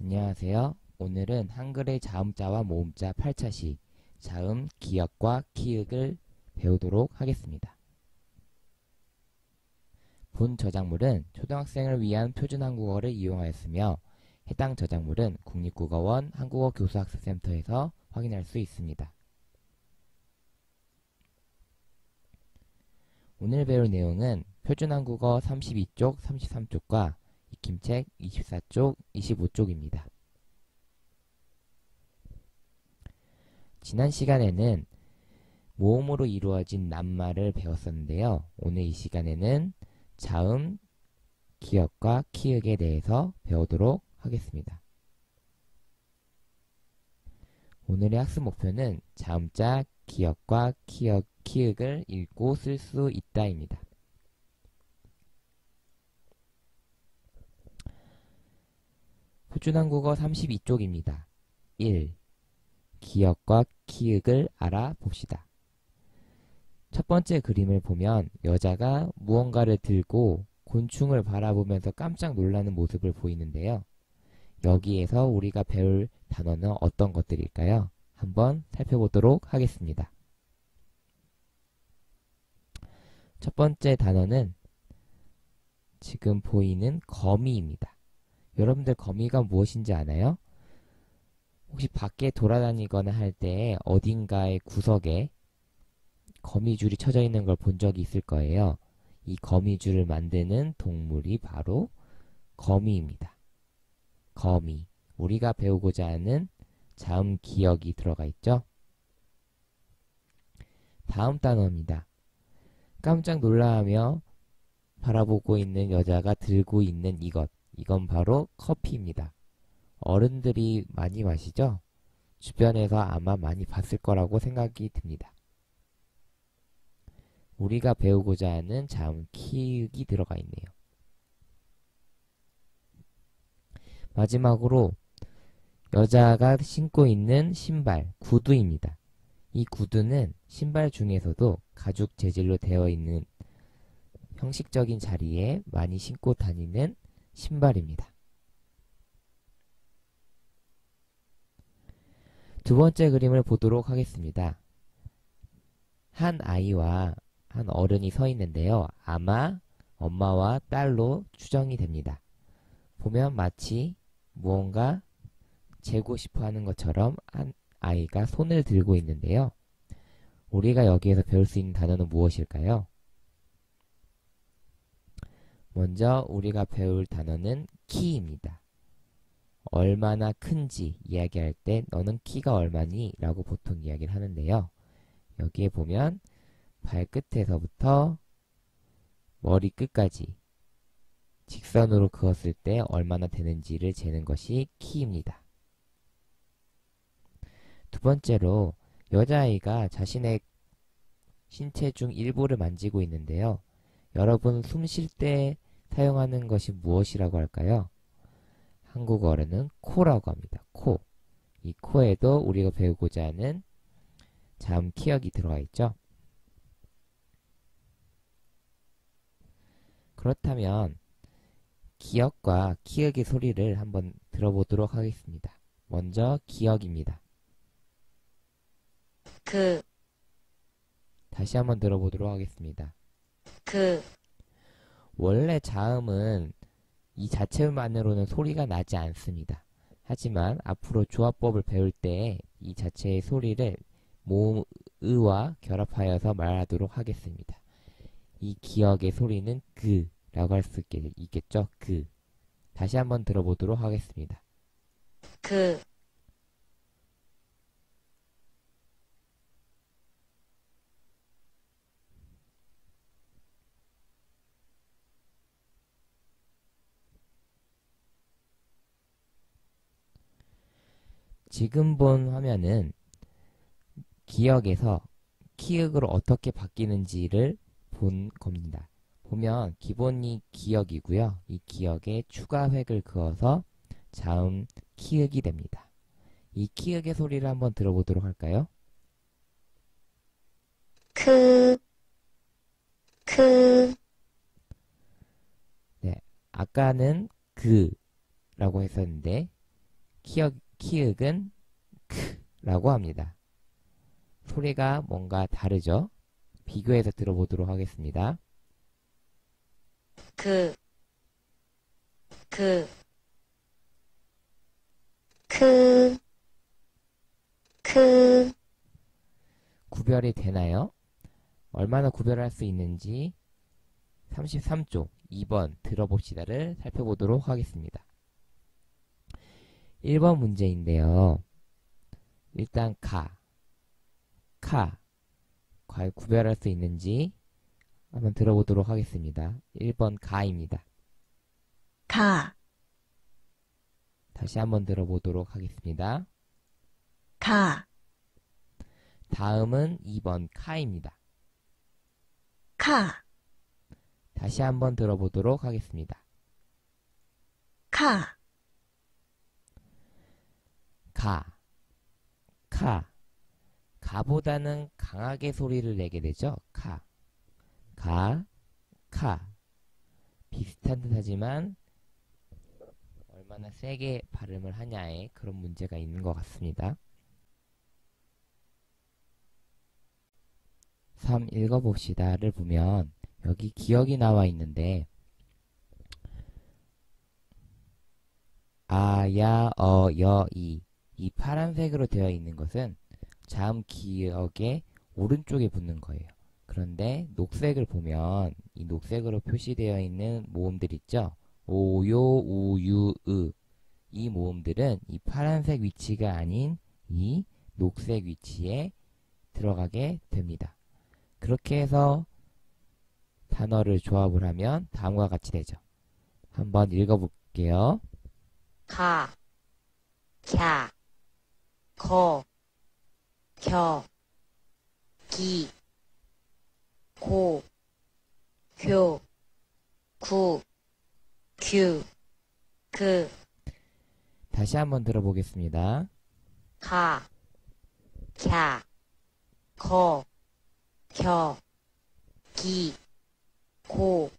안녕하세요. 오늘은 한글의 자음자와 모음자 8차시 자음, 기역과 키읔을 배우도록 하겠습니다. 본 저작물은 초등학생을 위한 표준 한국어를 이용하였으며 해당 저작물은 국립국어원 한국어교수학습센터에서 확인할 수 있습니다. 오늘 배울 내용은 표준 한국어 32쪽, 33쪽과 익힘책 24쪽, 25쪽입니다. 지난 시간에는 모음으로 이루어진 낱말을 배웠었는데요. 오늘 이 시간에는 자음, 기역과 키읔에 대해서 배우도록 하겠습니다. 오늘의 학습 목표는 자음자, 기역과 키읔을 읽고 쓸 수 있다입니다. 표준 한국어 32쪽입니다. 1. 기역과 키읔을 알아봅시다. 첫 번째 그림을 보면 여자가 무언가를 들고 곤충을 바라보면서 깜짝 놀라는 모습을 보이는데요. 여기에서 우리가 배울 단어는 어떤 것들일까요? 한번 살펴보도록 하겠습니다. 첫 번째 단어는 지금 보이는 거미입니다. 여러분들 거미가 무엇인지 아나요? 혹시 밖에 돌아다니거나 할 때 어딘가의 구석에 거미줄이 쳐져 있는 걸 본 적이 있을 거예요. 이 거미줄을 만드는 동물이 바로 거미입니다. 거미. 우리가 배우고자 하는 자음 기역이 들어가 있죠? 다음 단어입니다. 깜짝 놀라하며 바라보고 있는 여자가 들고 있는 이것. 이건 바로 커피입니다. 어른들이 많이 마시죠? 주변에서 아마 많이 봤을 거라고 생각이 듭니다. 우리가 배우고자 하는 자음 키읔이 들어가 있네요. 마지막으로 여자가 신고 있는 신발, 구두입니다. 이 구두는 신발 중에서도 가죽 재질로 되어 있는 형식적인 자리에 많이 신고 다니는 신발입니다. 두 번째 그림을 보도록 하겠습니다. 한 아이와 한 어른이 서 있는데요. 아마 엄마와 딸로 추정이 됩니다. 보면 마치 무언가 재고 싶어 하는 것처럼 한 아이가 손을 들고 있는데요. 우리가 여기에서 배울 수 있는 단어는 무엇일까요? 먼저 우리가 배울 단어는 키입니다. 얼마나 큰지 이야기할 때 너는 키가 얼마니? 라고 보통 이야기를 하는데요. 여기에 보면 발끝에서부터 머리끝까지 직선으로 그었을 때 얼마나 되는지를 재는 것이 키입니다. 두 번째로 여자아이가 자신의 신체 중 일부를 만지고 있는데요. 여러분 숨 쉴 때 사용하는 것이 무엇이라고 할까요? 한국어로는 코라고 합니다. 코. 이 코에도 우리가 배우고자 하는 자음 키역이 들어가 있죠. 그렇다면 기역과 키역의 소리를 한번 들어보도록 하겠습니다. 먼저 기역입니다. 다시 한번 들어보도록 하겠습니다. 원래 자음은 이 자체만으로는 소리가 나지 않습니다. 하지만 앞으로 조합법을 배울 때 이 자체의 소리를 모음 으와 결합하여서 말하도록 하겠습니다. 이 기역의 소리는 라고 할 수 있겠죠? 다시 한번 들어보도록 하겠습니다. 지금 본 화면은 기역에서 키읔으로 어떻게 바뀌는지를 본 겁니다. 보면 기본이 기역이고요. 이 기역에 추가 획을 그어서 자음 키읔이 됩니다. 이 키읔의 소리를 한번 들어보도록 할까요? 네, 아까는 라고 했었는데 키읔은 크라고 합니다. 소리가 뭔가 다르죠? 비교해서 들어보도록 하겠습니다. 그, 그, 크, 크, 구별이 되나요? 얼마나 구별할 수 있는지 33쪽 2번 들어봅시다를 살펴보도록 하겠습니다. 1번 문제인데요. 일단 카, 과연 구별할 수 있는지 한번 들어보도록 하겠습니다. 1번 가입니다. 가, 다시 한번 들어보도록 하겠습니다. 가, 다음은 2번 카입니다. 카, 다시 한번 들어보도록 하겠습니다. 카, 카. 가보다는 강하게 소리를 내게 되죠. 카. 비슷한 듯 하지만 얼마나 세게 발음을 하냐에 그런 문제가 있는 것 같습니다. 3 읽어봅시다를 보면 여기 기억이 나와 있는데 아, 야, 여, 이 파란색으로 되어 있는 것은 자음 기억의 오른쪽에 붙는 거예요. 그런데 녹색을 보면 이 녹색으로 표시되어 있는 모음들 있죠? 오, 요, 우, 유, 으. 이 모음들은 이 파란색 위치가 아닌 이 녹색 위치에 들어가게 됩니다. 그렇게 해서 단어를 조합을 하면 다음과 같이 되죠. 한번 읽어볼게요. 가, 캬, 거, 겨, 기, 고, 교, 구, 규, 그, 다시 한번 들어보겠습니다. 가, 캬, 거, 겨, 기, 고,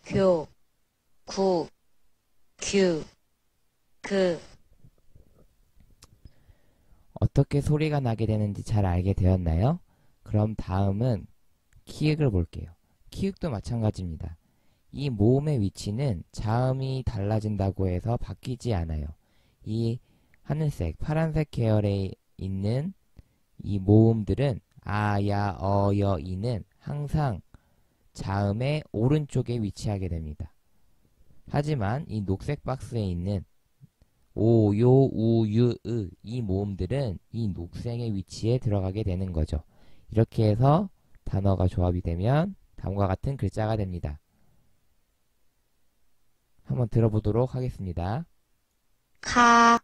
교, 구, 규, 그, 어떻게 소리가 나게 되는지 잘 알게 되었나요? 그럼 다음은 키읔을 볼게요. 키읔도 마찬가지입니다. 이 모음의 위치는 자음이 달라진다고 해서 바뀌지 않아요. 이 하늘색, 파란색 계열에 있는 이 모음들은 아, 야, 여, 이는 항상 자음의 오른쪽에 위치하게 됩니다. 하지만 이 녹색 박스에 있는 오, 요, 우, 유, 으 이 모음들은 이 녹색의 위치에 들어가게 되는 거죠. 이렇게 해서 단어가 조합이 되면 다음과 같은 글자가 됩니다. 한번 들어보도록 하겠습니다. 카,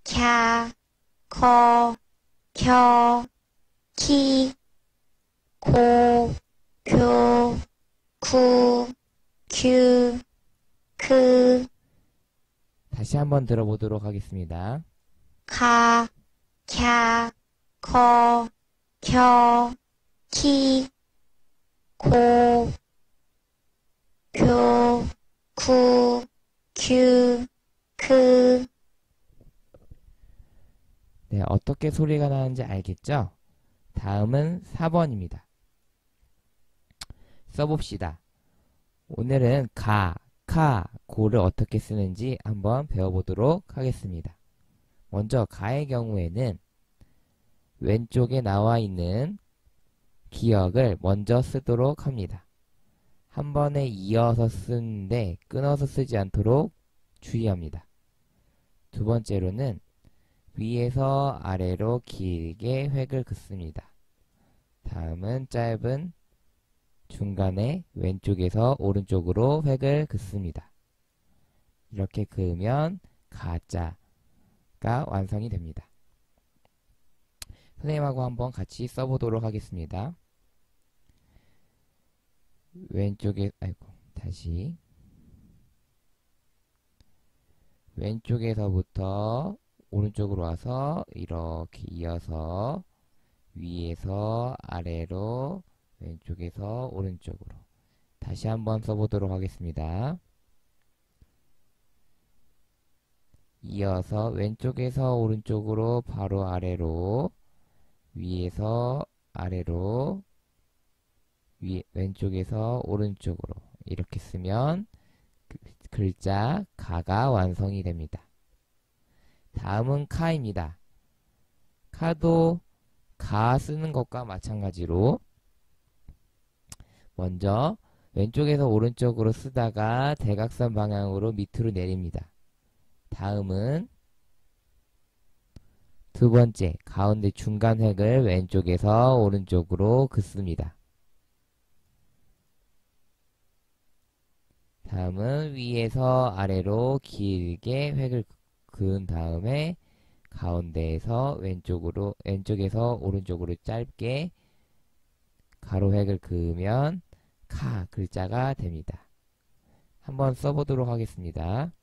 캬, 커, 켜, 키, 고, 교, 구, 규, 크, 다시 한번 들어보도록 하겠습니다. 카, 캬, 커, 켜, 키, 고, 교, 구, 규, 크, 네, 어떻게 소리가 나는지 알겠죠? 다음은 4번입니다. 써봅시다. 오늘은 고를 어떻게 쓰는지 한번 배워보도록 하겠습니다. 먼저 가의 경우에는 왼쪽에 나와 있는 기억을 먼저 쓰도록 합니다. 한 번에 이어서 쓰는데 끊어서 쓰지 않도록 주의합니다. 두 번째로는 위에서 아래로 길게 획을 긋습니다. 다음은 짧은 중간에 왼쪽에서 오른쪽으로 획을 긋습니다. 이렇게 그으면 가자가 완성이 됩니다. 선생님하고 한번 같이 써보도록 하겠습니다. 왼쪽에, 다시. 왼쪽에서부터 오른쪽으로 와서 이렇게 이어서 위에서 아래로 왼쪽에서 오른쪽으로 다시 한번 써보도록 하겠습니다. 이어서 왼쪽에서 오른쪽으로 바로 아래로 위에서 아래로 왼쪽에서 오른쪽으로 이렇게 쓰면 글자 가가 완성이 됩니다. 다음은 카입니다. 카도 가 쓰는 것과 마찬가지로 먼저 왼쪽에서 오른쪽으로 쓰다가 대각선 방향으로 밑으로 내립니다. 다음은 두 번째 가운데 중간 획을 왼쪽에서 오른쪽으로 긋습니다. 다음은 위에서 아래로 길게 획을 그은 다음에 가운데에서 왼쪽에서 오른쪽으로 짧게 가로 획을 그으면 카 글자가 됩니다. 한번 써보도록 하겠습니다.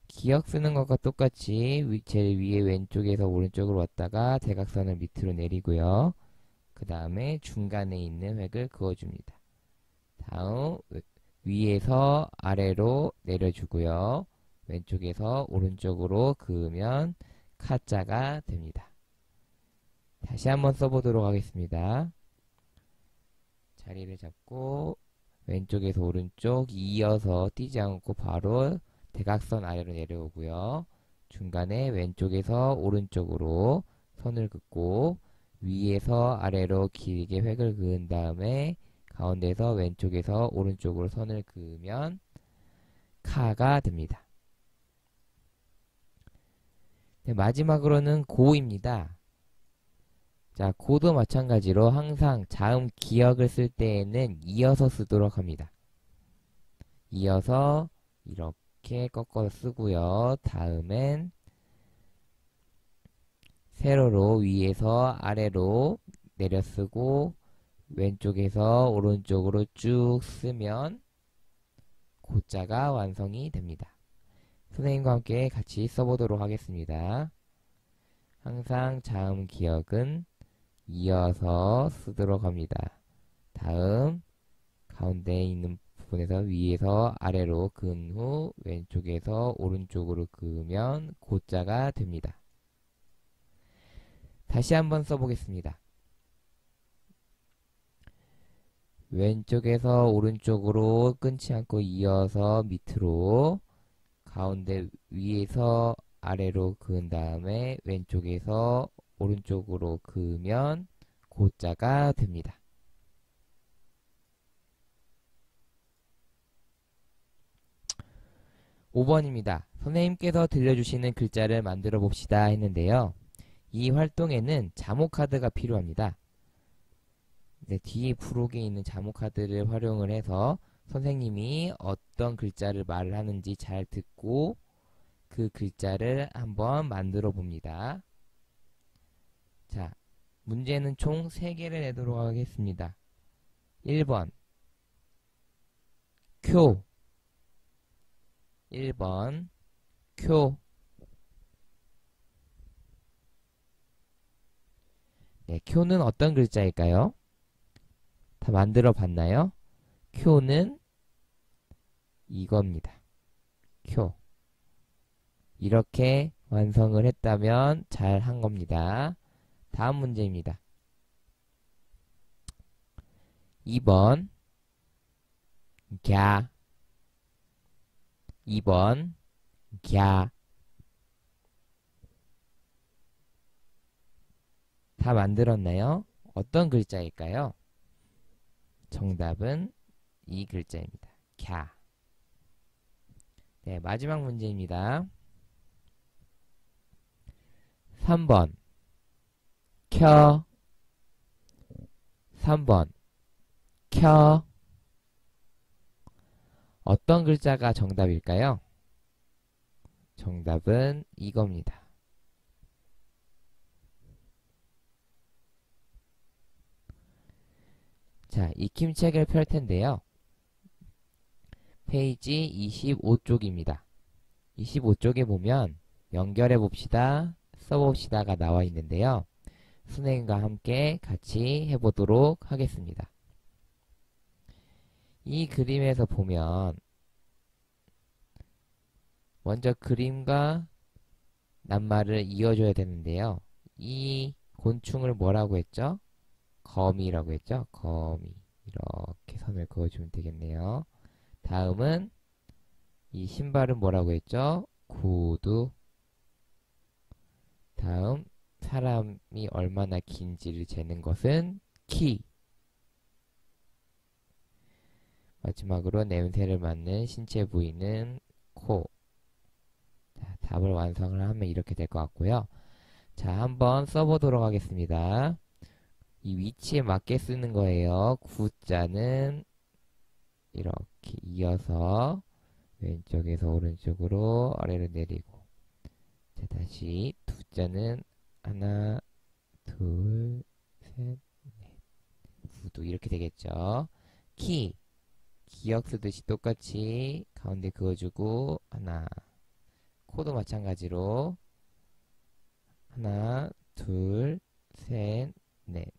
기억 쓰는 것과 똑같이 제일 위에 왼쪽에서 오른쪽으로 왔다가 대각선을 밑으로 내리고요. 그 다음에 중간에 있는 획을 그어줍니다. 다음 위에서 아래로 내려주고요. 왼쪽에서 오른쪽으로 그으면 카자가 됩니다. 다시 한번 써보도록 하겠습니다. 자리를 잡고 왼쪽에서 오른쪽 이어서 뛰지 않고 바로 대각선 아래로 내려오고요. 중간에 왼쪽에서 오른쪽으로 선을 긋고 위에서 아래로 길게 획을 그은 다음에 가운데에서 왼쪽에서 오른쪽으로 선을 그으면 카가 됩니다. 네, 마지막으로는 고입니다. 자, 고도 마찬가지로 항상 자음 기억을 쓸 때에는 이어서 쓰도록 합니다. 이어서 이렇게 꺾어서 쓰고요. 다음엔 세로로 위에서 아래로 내려 쓰고 왼쪽에서 오른쪽으로 쭉 쓰면 고자가 완성이 됩니다. 선생님과 함께 같이 써보도록 하겠습니다. 항상 자음 기억은 이어서 쓰도록 합니다. 다음 가운데에 있는 부분에서 위에서 아래로 그은 후 왼쪽에서 오른쪽으로 그으면 고자가 됩니다. 다시 한번 써보겠습니다. 왼쪽에서 오른쪽으로 끊지 않고 이어서 밑으로 가운데 위에서 아래로 그은 다음에 왼쪽에서 오른쪽으로 그으면 고자가 됩니다. (5번입니다) 선생님께서 들려주시는 글자를 만들어 봅시다 했는데요. 이 활동에는 자모카드가 필요합니다. 뒤에 부록에 있는 자모카드를 활용을 해서 선생님이 어떤 글자를 말을 하는지 잘 듣고 그 글자를 한번 만들어 봅니다. 자, 문제는 총 3개를 내도록 하겠습니다. 1번 쿄 1번 쿄 네, 쿄는 어떤 글자일까요? 다 만들어 봤나요? 쿄는 이겁니다. 쿄. 이렇게 완성을 했다면 잘 한 겁니다. 다음 문제입니다. 2번 갸 2번 갸 다 만들었나요? 어떤 글자일까요? 정답은 이 글자입니다. 갸. 네, 마지막 문제입니다. 3번 켜 3번 켜 어떤 글자가 정답일까요? 정답은 이겁니다. 자, 익힘책을 펼 텐데요. 페이지 25쪽입니다. 25쪽에 보면 연결해 봅시다, 써봅시다가 나와 있는데요. 선생님과 함께 같이 해보도록 하겠습니다. 이 그림에서 보면 먼저 그림과 낱말을 이어줘야 되는데요. 이 곤충을 뭐라고 했죠? 거미라고 했죠? 거미. 이렇게 선을 그어주면 되겠네요. 다음은 이 신발은 뭐라고 했죠? 구두. 다음 사람이 얼마나 긴지를 재는 것은 키. 마지막으로 냄새를 맡는 신체 부위는 코. 자, 답을 완성을 하면 이렇게 될 것 같고요. 자, 한번 써보도록 하겠습니다. 이 위치에 맞게 쓰는 거예요. 구자는 이렇게 이어서 왼쪽에서 오른쪽으로 아래로 내리고, 자, 다시 두자는 하나, 둘, 셋, 넷. 구두 이렇게 되겠죠. 키, 기억 쓰듯이 똑같이 가운데 그어주고 하나, 코도 마찬가지로 하나, 둘, 셋, 넷.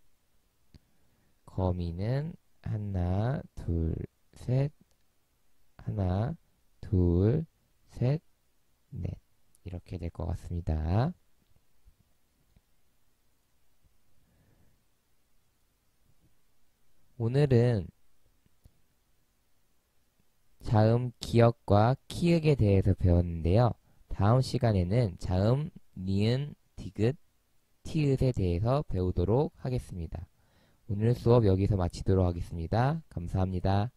거미는 하나, 둘, 셋, 하나, 둘, 셋, 넷. 이렇게 될 것 같습니다. 오늘은 자음 기억과 키읔에 대해서 배웠는데요. 다음 시간에는 자음, 니은, 디귿, 티읕에 대해서 배우도록 하겠습니다. 오늘 수업 여기서 마치도록 하겠습니다. 감사합니다.